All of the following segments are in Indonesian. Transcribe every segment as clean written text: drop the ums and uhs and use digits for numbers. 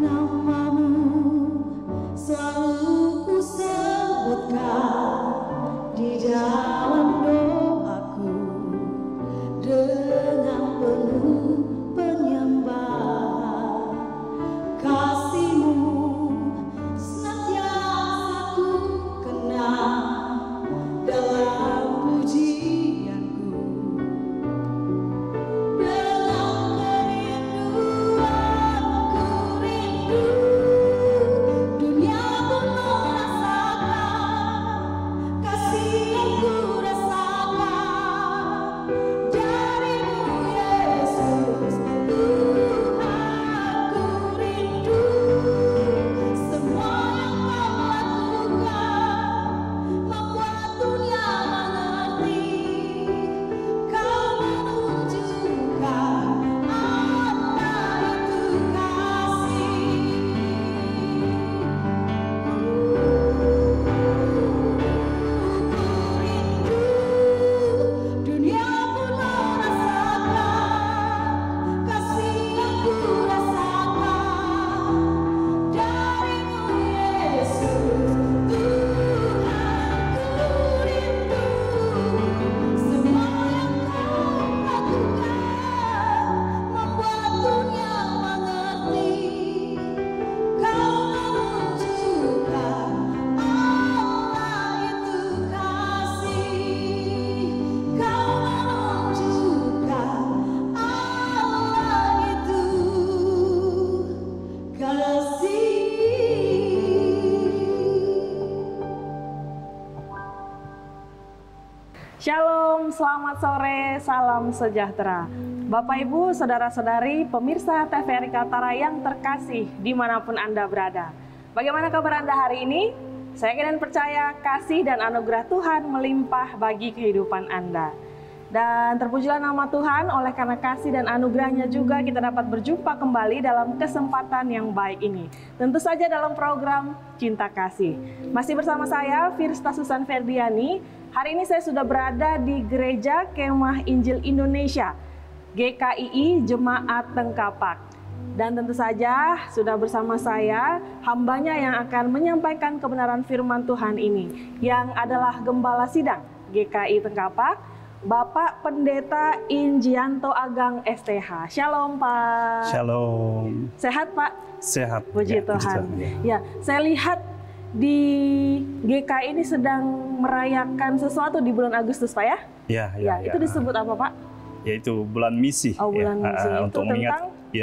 Namamu selalu ku sebutkan di dalam doaku dengan penuh penyembahan. Kasih-Mu senantiasa ku kenang dalam pujianku. Dalam kerinduanku rindu, dunia pun merasakan kasih yang ku rasakan darimu Yesus. Tuhan ku rindu semua yang Kau lakukan membuat dunia mengerti. Kau menunjukkan apa itu kasih. Ku rindu dunia pun merasakan kasih yang ku rasakan darimu Yesus. Tuhan ku rindu semua yang Kau lakukan membuat dunia mengerti. Kau menunjukkan Allah itu kasih. Kau menunjukkan Allah itu kasih. Shalom, selamat sore, salam sejahtera. Bapak, Ibu, Saudara-saudari, pemirsa TVRI Kaltara yang terkasih dimanapun Anda berada. Bagaimana kabar Anda hari ini? Saya yakin dan percaya kasih dan anugerah Tuhan melimpah bagi kehidupan Anda. Dan terpujilah nama Tuhan, oleh karena kasih dan anugerahnya juga kita dapat berjumpa kembali dalam kesempatan yang baik ini. Tentu saja dalam program Cinta Kasih. Masih bersama saya, Firsta Susan Ferdiani. Hari ini saya sudah berada di Gereja Kemah Injil Indonesia, GKII Jemaat Tengkapak. Dan tentu saja sudah bersama saya hambanya yang akan menyampaikan kebenaran firman Tuhan ini, yang adalah Gembala Sidang GKI Tengkapak, Bapak Pendeta Injianto Agang STH. Shalom Pak. Shalom. Sehat Pak? Sehat. Puji Tuhan. Ya, saya lihat di GKI ini sedang merayakan sesuatu di bulan Agustus Pak ya? Ya. Itu disebut apa Pak? Yaitu bulan misi. Oh, bulan misi. Itu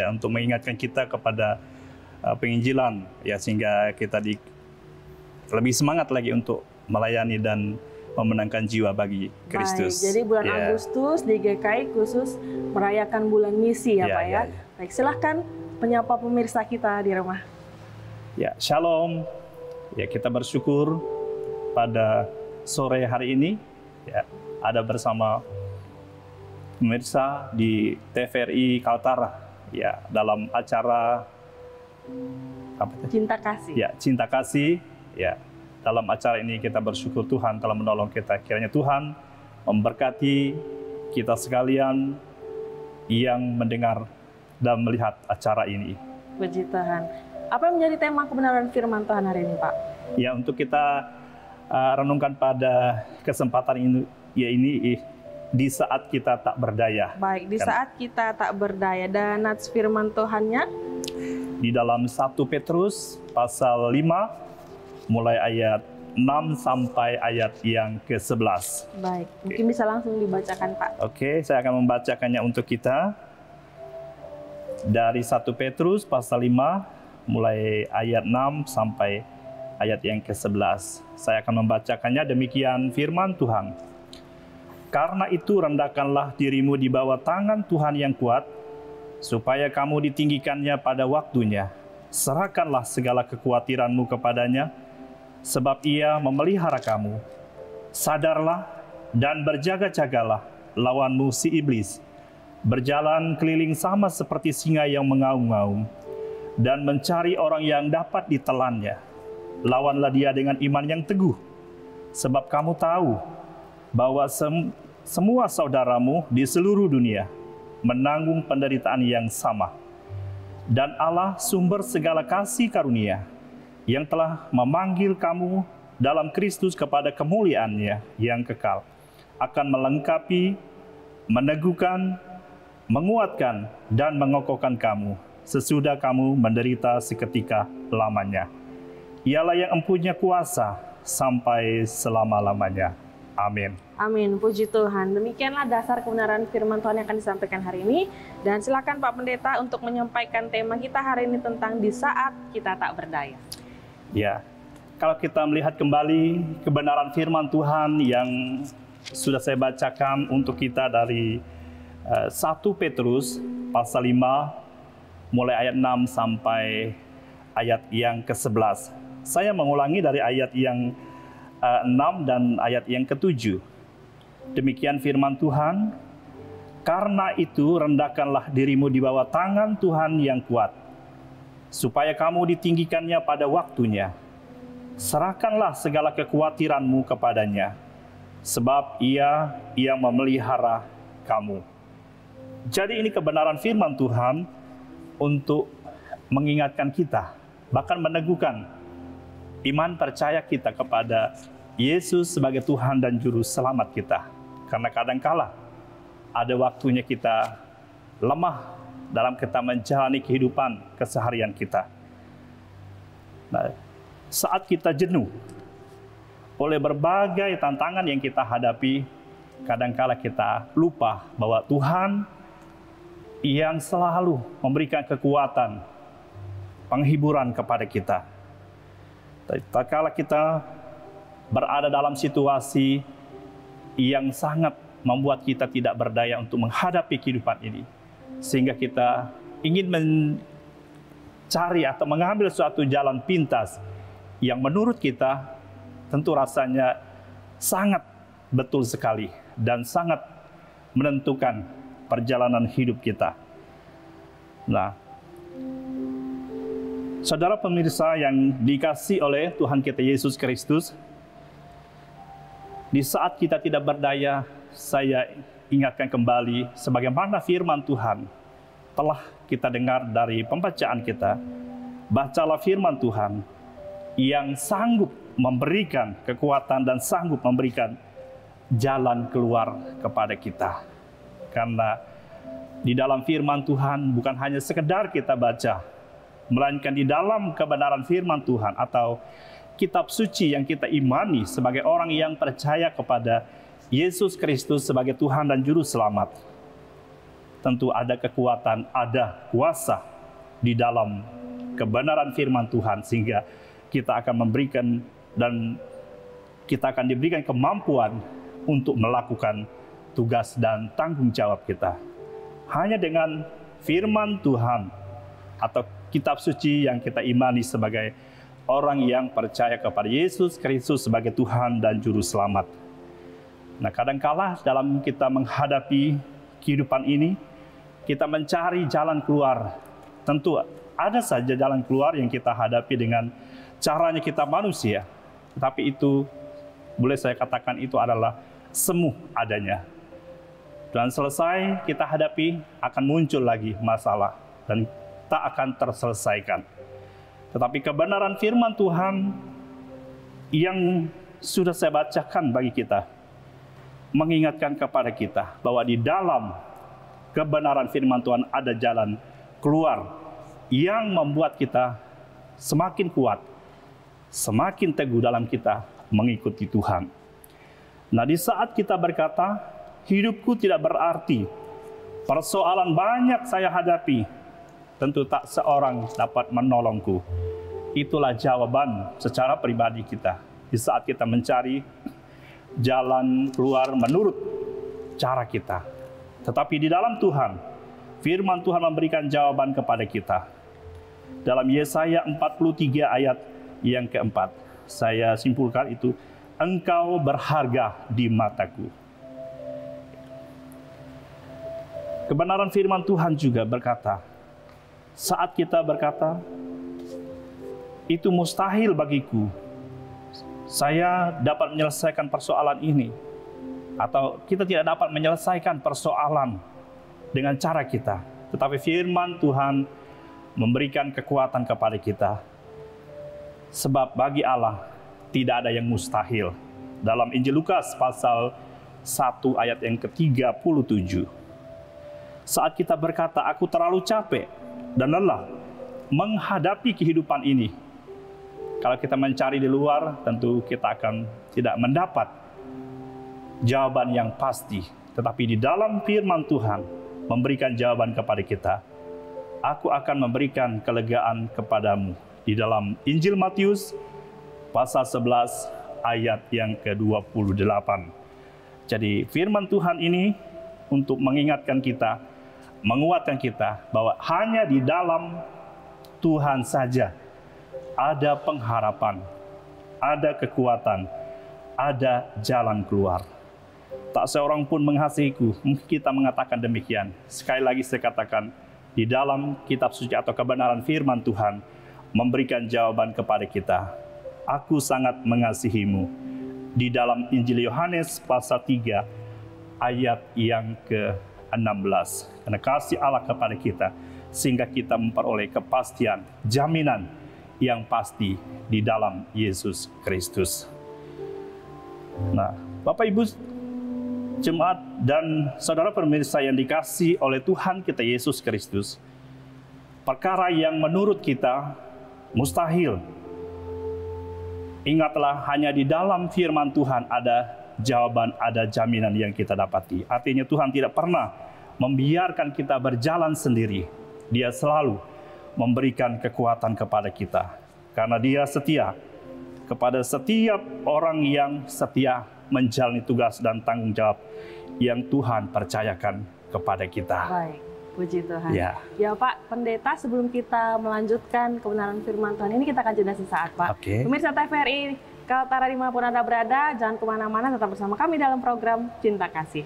untuk mengingatkan kita kepada penginjilan, ya, sehingga kita lebih semangat lagi untuk melayani dan memenangkan jiwa bagi Kristus. Baik, jadi bulan Agustus di GKI khusus merayakan bulan misi ya Pak ya. Baik, silahkan menyapa pemirsa kita di rumah. Ya, shalom. Ya, kita bersyukur pada sore hari ini ya ada bersama pemirsa di TVRI Kaltara ya dalam acara apa itu? Cinta Kasih. Ya, Cinta Kasih. Ya, dalam acara ini kita bersyukur Tuhan telah menolong kita. Kiranya Tuhan memberkati kita sekalian yang mendengar dan melihat acara ini. Puji Tuhan. Apa yang menjadi tema kebenaran firman Tuhan hari ini, Pak? Ya, untuk kita renungkan pada kesempatan ini di saat kita tak berdaya. Baik, di saat kita tak berdaya. Dan nats firman Tuhannya di dalam 1 Petrus pasal 5 mulai ayat 6 sampai ayat yang ke-11. Baik, mungkin bisa langsung dibacakan, Pak. Oke, saya akan membacakannya untuk kita. Dari 1 Petrus pasal 5 mulai ayat 6 sampai ayat yang ke-11. Saya akan membacakannya, demikian firman Tuhan. Karena itu rendahkanlah dirimu di bawah tangan Tuhan yang kuat, supaya kamu ditinggikannya pada waktunya. Serahkanlah segala kekhawatiranmu kepadanya, sebab ia memelihara kamu. Sadarlah dan berjaga-jagalah lawanmu si iblis. Berjalan keliling sama seperti singa yang mengaum-ngaum, dan mencari orang yang dapat ditelannya. Lawanlah dia dengan iman yang teguh, sebab kamu tahu bahwa semua saudaramu di seluruh dunia menanggung penderitaan yang sama. dan Allah sumber segala kasih karunia yang telah memanggil kamu dalam Kristus kepada kemuliaan-Nya yang kekal, akan melengkapi, meneguhkan, menguatkan, dan mengokohkan kamu sesudah kamu menderita seketika lamanya. Ialah yang empunya kuasa sampai selama-lamanya. Amin. Amin, puji Tuhan. Demikianlah dasar kebenaran firman Tuhan yang akan disampaikan hari ini. Dan silakan Pak Pendeta untuk menyampaikan tema kita hari ini tentang di saat kita tak berdaya. Ya, kalau kita melihat kembali kebenaran firman Tuhan yang sudah saya bacakan untuk kita dari 1 Petrus pasal 5 mulai ayat 6 sampai ayat yang ke-11. Saya mengulangi dari ayat yang 6 dan ayat yang ke-7. Demikian firman Tuhan, karena itu rendahkanlah dirimu di bawah tangan Tuhan yang kuat, supaya kamu ditinggikannya pada waktunya. Serahkanlah segala kekhawatiranmu kepadanya, sebab Ia yang memelihara kamu. Jadi ini kebenaran firman Tuhan untuk mengingatkan kita, bahkan meneguhkan iman percaya kita kepada Yesus sebagai Tuhan dan Juru Selamat kita. Karena kadangkala ada waktunya kita lemah dalam kita menjalani kehidupan keseharian kita. Nah, saat kita jenuh oleh berbagai tantangan yang kita hadapi, kadangkala kita lupa bahwa Tuhan yang selalu memberikan kekuatan, penghiburan kepada kita. Tatkala kita berada dalam situasi yang sangat membuat kita tidak berdaya untuk menghadapi kehidupan ini, sehingga kita ingin mencari atau mengambil suatu jalan pintas yang menurut kita tentu rasanya sangat betul sekali dan sangat menentukan perjalanan hidup kita. Nah, saudara pemirsa yang dikasihi oleh Tuhan kita Yesus Kristus, di saat kita tidak berdaya, saya ingatkan kembali sebagaimana firman Tuhan telah kita dengar dari pembacaan kita. Bacalah firman Tuhan yang sanggup memberikan kekuatan dan sanggup memberikan jalan keluar kepada kita. Karena di dalam firman Tuhan bukan hanya sekedar kita baca, melainkan di dalam kebenaran firman Tuhan atau kitab suci yang kita imani sebagai orang yang percaya kepada Yesus Kristus sebagai Tuhan dan Juru Selamat. Tentu ada kekuatan, ada kuasa di dalam kebenaran firman Tuhan, sehingga kita akan memberikan dan kita akan diberikan kemampuan untuk melakukan tugas dan tanggung jawab kita. Hanya dengan firman Tuhan atau kitab suci yang kita imani sebagai orang yang percaya kepada Yesus Kristus sebagai Tuhan dan Juru Selamat. Nah, kadangkala dalam kita menghadapi kehidupan ini, kita mencari jalan keluar. Tentu ada saja jalan keluar yang kita hadapi dengan caranya kita manusia. Tetapi itu, boleh saya katakan itu adalah semu adanya. Dan selesai kita hadapi, akan muncul lagi masalah dan tak akan terselesaikan. Tetapi kebenaran firman Tuhan yang sudah saya bacakan bagi kita, mengingatkan kepada kita bahwa di dalam kebenaran firman Tuhan ada jalan keluar yang membuat kita semakin kuat, semakin teguh dalam kita mengikuti Tuhan. Nah, di saat kita berkata, hidupku tidak berarti, persoalan banyak saya hadapi, tentu tak seorang dapat menolongku. Itulah jawaban secara pribadi kita di saat kita mencari jalan keluar menurut cara kita. Tetapi di dalam Tuhan, firman Tuhan memberikan jawaban kepada kita. Dalam Yesaya 43 ayat yang keempat, saya simpulkan itu, engkau berharga di mataku. Kebenaran firman Tuhan juga berkata, saat kita berkata, itu mustahil bagiku, saya dapat menyelesaikan persoalan ini, atau kita tidak dapat menyelesaikan persoalan dengan cara kita. Tetapi firman Tuhan memberikan kekuatan kepada kita. Sebab bagi Allah tidak ada yang mustahil. Dalam Injil Lukas pasal 1 ayat yang ke-37. Saat kita berkata, aku terlalu capek dan lelah menghadapi kehidupan ini. Kalau kita mencari di luar, tentu kita akan tidak mendapat jawaban yang pasti. Tetapi di dalam firman Tuhan memberikan jawaban kepada kita. Aku akan memberikan kelegaan kepadamu. Di dalam Injil Matius pasal 11 ayat yang ke-28. Jadi firman Tuhan ini untuk mengingatkan kita, menguatkan kita bahwa hanya di dalam Tuhan saja ada pengharapan, ada kekuatan, ada jalan keluar. Tak seorang pun mengasihiku, kita mengatakan demikian. Sekali lagi saya katakan, di dalam kitab suci atau kebenaran firman Tuhan memberikan jawaban kepada kita. Aku sangat mengasihimu. Di dalam Injil Yohanes pasal 3 ayat yang ke-16. Karena kasih Allah kepada kita sehingga kita memperoleh kepastian, jaminan yang pasti di dalam Yesus Kristus. Nah, Bapak Ibu jemaat dan saudara pemirsa yang dikasihi oleh Tuhan kita Yesus Kristus, perkara yang menurut kita mustahil, ingatlah hanya di dalam firman Tuhan ada jawaban, ada jaminan yang kita dapati. Artinya Tuhan tidak pernah membiarkan kita berjalan sendiri. Dia selalu memberikan kekuatan kepada kita. Karena Dia setia kepada setiap orang yang setia menjalani tugas dan tanggung jawab yang Tuhan percayakan kepada kita. Baik, puji Tuhan. Ya. Ya Pak Pendeta, sebelum kita melanjutkan kebenaran firman Tuhan ini, kita akan jeda sesaat Pak. Oke. Pemirsa TVRI Kaltara dimanapun Anda berada, jangan kemana-mana, tetap bersama kami dalam program Cinta Kasih.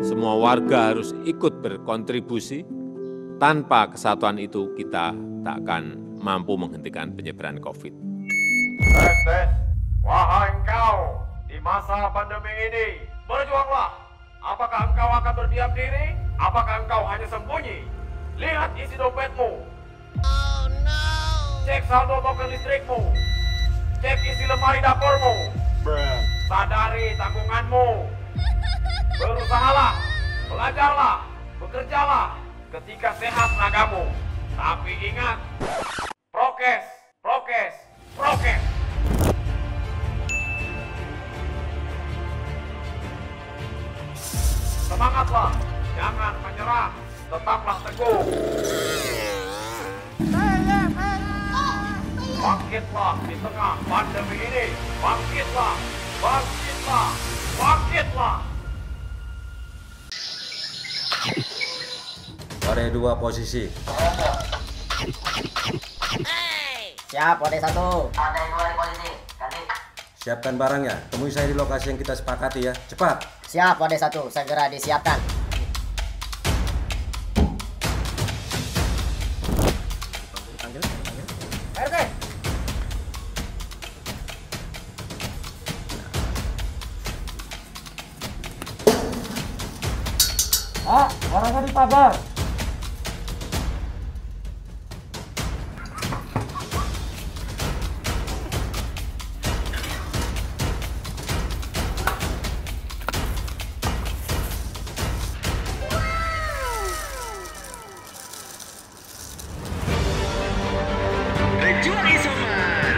Semua warga harus ikut berkontribusi. Tanpa kesatuan itu, kita tak akan mampu menghentikan penyebaran COVID. Tes, tes. Wahai engkau, di masa pandemi ini, berjuanglah. Apakah engkau akan berdiam diri? Apakah engkau hanya sembunyi? Lihat isi dompetmu. Oh no. Cek saldo token listrikmu. Cek isi lemari dapurmu. Sadari tanggunganmu. Berusahalah, belajarlah, bekerjalah ketika sehat tenagamu. Tapi ingat, prokes, prokes, prokes. Semangatlah, jangan menyerah, tetaplah teguh. Bangkitlah di tengah pandemi ini, bangkitlah, bangkitlah, bangkitlah. Ore 2 posisi. Siap, Ode 1. Ada 2 di posisi. Ganti. Siapkan barangnya. Temui saya di lokasi yang kita sepakati ya. Cepat. Siap, Ode 1. Segera disiapkan. RT. Ah, orangnya di Pak Bos. Berjuang Isoman,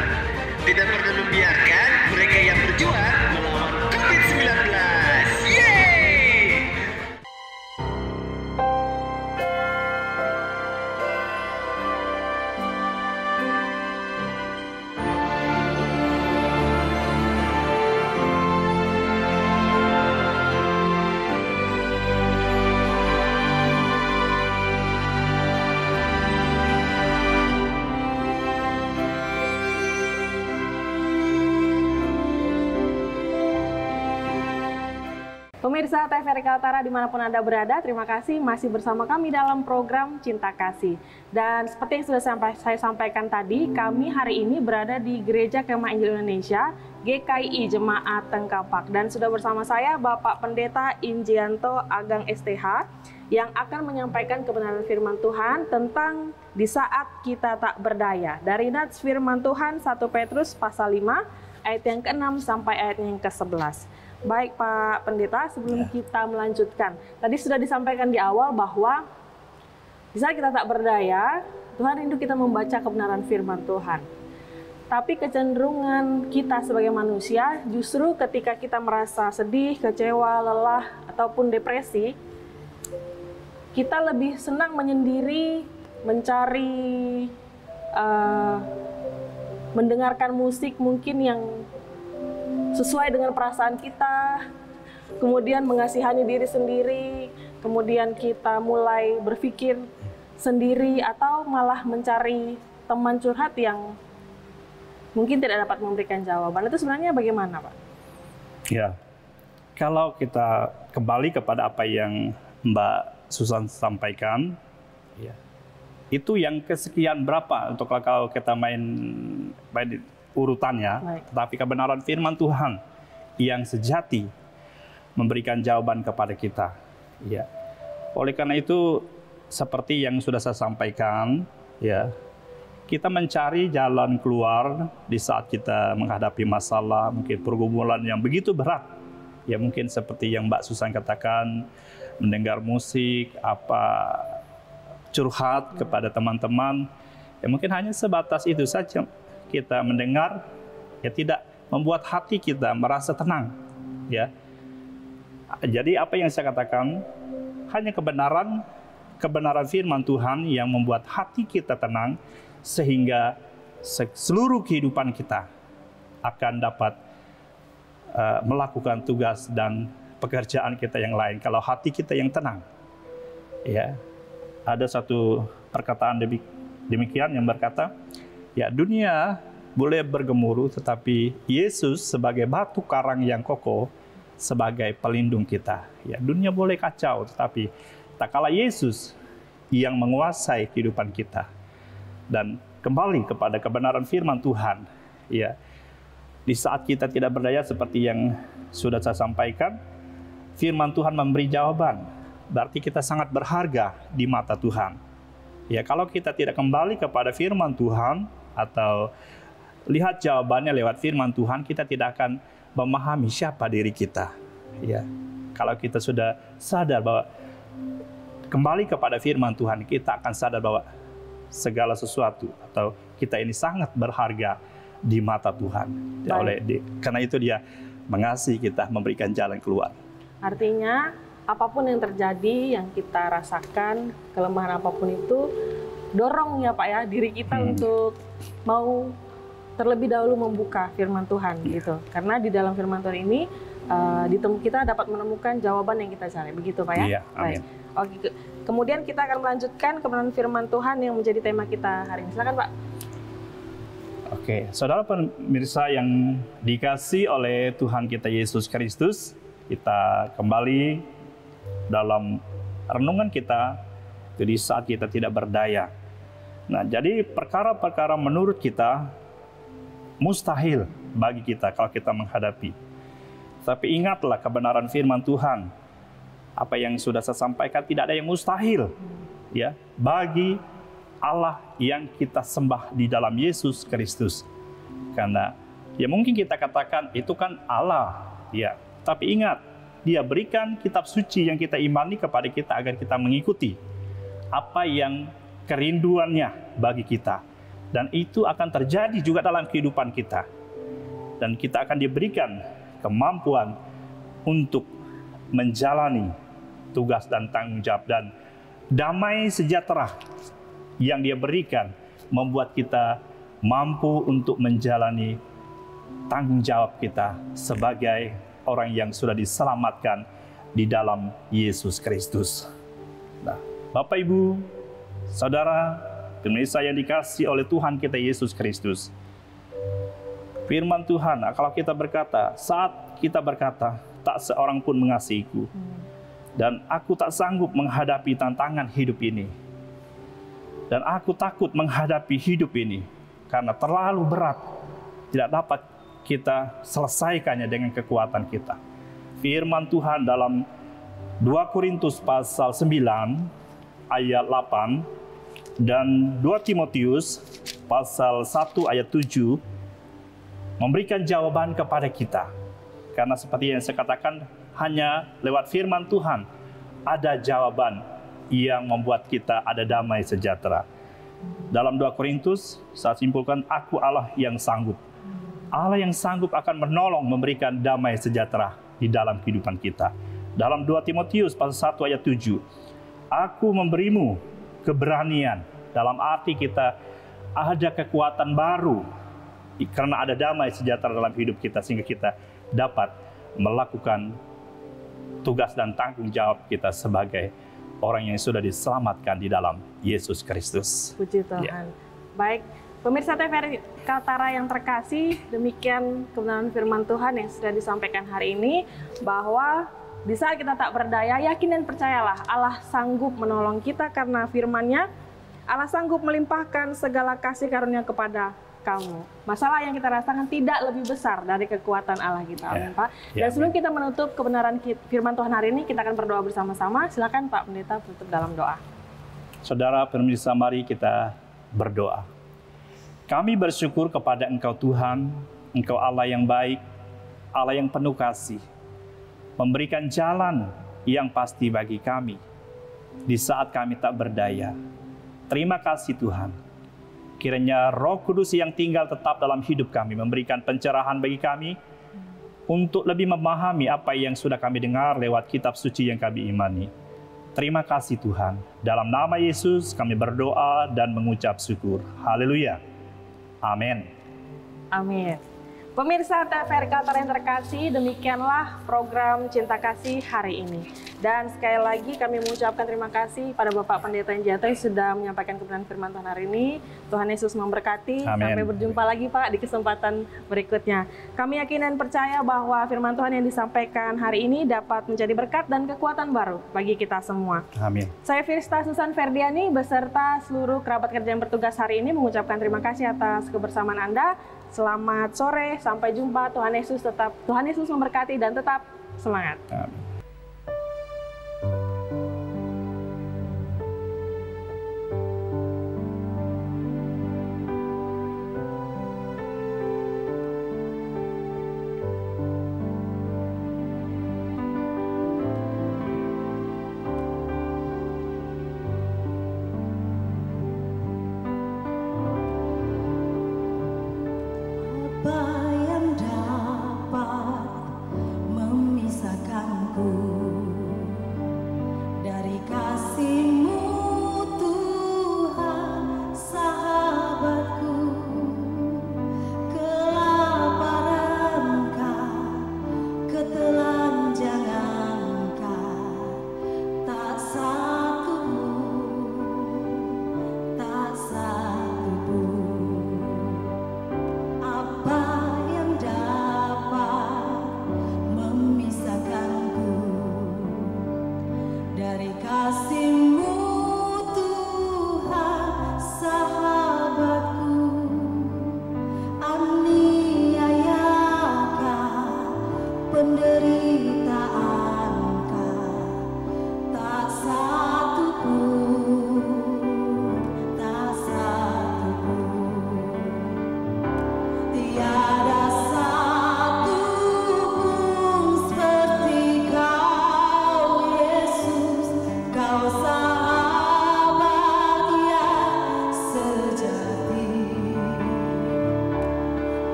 tidak pernah membiarkan mereka yang berjuang melawan COVID-19. Yeay! Pemirsa TVRI Kaltara dimanapun Anda berada, terima kasih masih bersama kami dalam program Cinta Kasih. Dan seperti yang sudah saya sampaikan tadi, kami hari ini berada di Gereja Kemah Injil Indonesia, GKI Jemaat Tengkapak. Dan sudah bersama saya Bapak Pendeta Injianto Agang STH, yang akan menyampaikan kebenaran firman Tuhan tentang di saat kita tak berdaya. Dari nats firman Tuhan 1 Petrus pasal 5, ayat yang ke-6 sampai ayat yang ke-11. Baik Pak Pendeta, sebelum kita melanjutkan, tadi sudah disampaikan di awal bahwa di saat kita tak berdaya, Tuhan rindu kita membaca kebenaran firman Tuhan. Tapi kecenderungan kita sebagai manusia, justru ketika kita merasa sedih, kecewa, lelah, ataupun depresi, kita lebih senang menyendiri, mencari, mendengarkan musik mungkin yang sesuai dengan perasaan kita, kemudian mengasihani diri sendiri, kemudian kita mulai berpikir sendiri atau malah mencari teman curhat yang mungkin tidak dapat memberikan jawaban. Itu sebenarnya bagaimana, Pak? Ya, kalau kita kembali kepada apa yang Mbak Susan sampaikan, ya, itu yang kesekian berapa untuk kalau kita main urutannya. Baik. Tetapi kebenaran firman Tuhan yang sejati memberikan jawaban kepada kita. Ya. Oleh karena itu, seperti yang sudah saya sampaikan, ya, kita mencari jalan keluar di saat kita menghadapi masalah, mungkin pergumulan yang begitu berat. Ya, mungkin seperti yang Mbak Susan katakan, mendengar musik, curhat kepada teman-teman. Ya, mungkin hanya sebatas itu saja. Kita mendengar, ya, tidak membuat hati kita merasa tenang, ya. Jadi apa yang saya katakan, hanya kebenaran firman Tuhan yang membuat hati kita tenang, sehingga seluruh kehidupan kita akan dapat melakukan tugas dan pekerjaan kita yang lain. Kalau hati kita yang tenang, ya. Ada satu perkataan demikian yang berkata, ya, dunia boleh bergemuruh, tetapi Yesus sebagai batu karang yang kokoh sebagai pelindung kita. Ya, dunia boleh kacau, tetapi tak kalah Yesus yang menguasai kehidupan kita. Dan kembali kepada kebenaran firman Tuhan, ya, di saat kita tidak berdaya seperti yang sudah saya sampaikan, firman Tuhan memberi jawaban. Berarti kita sangat berharga di mata Tuhan. Ya, kalau kita tidak kembali kepada firman Tuhan atau lihat jawabannya lewat firman Tuhan, kita tidak akan memahami siapa diri kita. Ya, kalau kita sudah sadar bahwa kembali kepada firman Tuhan, kita akan sadar bahwa segala sesuatu atau kita ini sangat berharga di mata Tuhan. Ya, karena itu Dia mengasihi kita, memberikan jalan keluar. Artinya apapun yang terjadi, yang kita rasakan, kelemahan apapun itu, dorong ya Pak ya diri kita untuk mau terlebih dahulu membuka firman Tuhan gitu. Karena di dalam firman Tuhan ini kita dapat menemukan jawaban yang kita cari. Begitu Pak ya? Iya, amin. Baik. Oke, kemudian kita akan melanjutkan kebenaran firman Tuhan yang menjadi tema kita hari ini. Silakan Pak. Oke, saudara pemirsa yang dikasihi oleh Tuhan kita Yesus Kristus, kita kembali dalam renungan kita di saat kita tidak berdaya. Nah, jadi perkara-perkara menurut kita mustahil bagi kita kalau kita menghadapi. Tapi ingatlah kebenaran firman Tuhan Apa yang sudah saya sampaikan tidak ada yang mustahil ya bagi Allah yang kita sembah di dalam Yesus Kristus. Karena ya mungkin kita katakan itu kan Allah ya, tapi ingat Dia berikan kitab suci yang kita imani kepada kita agar kita mengikuti apa yang kerinduannya bagi kita. Dan itu akan terjadi juga dalam kehidupan kita. Dan kita akan diberikan kemampuan untuk menjalani tugas dan tanggung jawab, dan damai sejahtera yang Dia berikan membuat kita mampu untuk menjalani tanggung jawab kita sebagai orang yang sudah diselamatkan di dalam Yesus Kristus. Nah, Bapak, Ibu, Saudara, pemirsa yang dikasihi oleh Tuhan kita Yesus Kristus, firman Tuhan, kalau kita berkata, saat kita berkata, tak seorang pun mengasihiku, dan aku tak sanggup menghadapi tantangan hidup ini, dan aku takut menghadapi hidup ini, karena terlalu berat, tidak dapat kita selesaikannya dengan kekuatan kita. Firman Tuhan dalam 2 Korintus pasal 9 ayat 8 dan 2 Timotius pasal 1 ayat 7 memberikan jawaban kepada kita. Karena seperti yang saya katakan, hanya lewat firman Tuhan ada jawaban yang membuat kita ada damai sejahtera. Dalam 2 Korintus, saya simpulkan, aku Allah yang sanggup. Allah yang sanggup akan menolong memberikan damai sejahtera di dalam kehidupan kita. Dalam 2 Timotius pasal 1 ayat 7, aku memberimu keberanian, dalam arti kita ada kekuatan baru karena ada damai sejahtera dalam hidup kita, sehingga kita dapat melakukan tugas dan tanggung jawab kita sebagai orang yang sudah diselamatkan di dalam Yesus Kristus. Puji Tuhan. Ya. Baik, pemirsa TVRI Kaltara yang terkasih, demikian kebenaran firman Tuhan yang sudah disampaikan hari ini, bahwa di saat kita tak berdaya, yakin dan percayalah Allah sanggup menolong kita karena firman-Nya. Allah sanggup melimpahkan segala kasih karunia kepada kamu. Masalah yang kita rasakan tidak lebih besar dari kekuatan Allah kita, amin, Pak. Dan sebelum kita menutup kebenaran firman Tuhan hari ini, kita akan berdoa bersama-sama. Silakan Pak Pendeta tutup dalam doa. Saudara pemirsa, mari kita berdoa. Kami bersyukur kepada Engkau Tuhan, Engkau Allah yang baik, Allah yang penuh kasih, memberikan jalan yang pasti bagi kami di saat kami tak berdaya. Terima kasih Tuhan. Kiranya Roh Kudus yang tinggal tetap dalam hidup kami memberikan pencerahan bagi kami untuk lebih memahami apa yang sudah kami dengar lewat kitab suci yang kami imani. Terima kasih Tuhan. Dalam nama Yesus kami berdoa dan mengucap syukur. Haleluya. Amin. Amin. Pemirsa TVRI Kaltara yang terkasih, demikianlah program Cinta Kasih hari ini. Dan sekali lagi kami mengucapkan terima kasih pada Bapak Pendeta Enjato yang sudah menyampaikan kebenaran firman Tuhan hari ini. Tuhan Yesus memberkati. Amin. Sampai berjumpa lagi Pak di kesempatan berikutnya. Kami yakin dan percaya bahwa firman Tuhan yang disampaikan hari ini dapat menjadi berkat dan kekuatan baru bagi kita semua. Amin. Saya Firsta Susan Ferdiani beserta seluruh kerabat kerja yang bertugas hari ini mengucapkan terima kasih atas kebersamaan Anda. Selamat sore, sampai jumpa. Tuhan Yesus memberkati dan tetap semangat. Amin.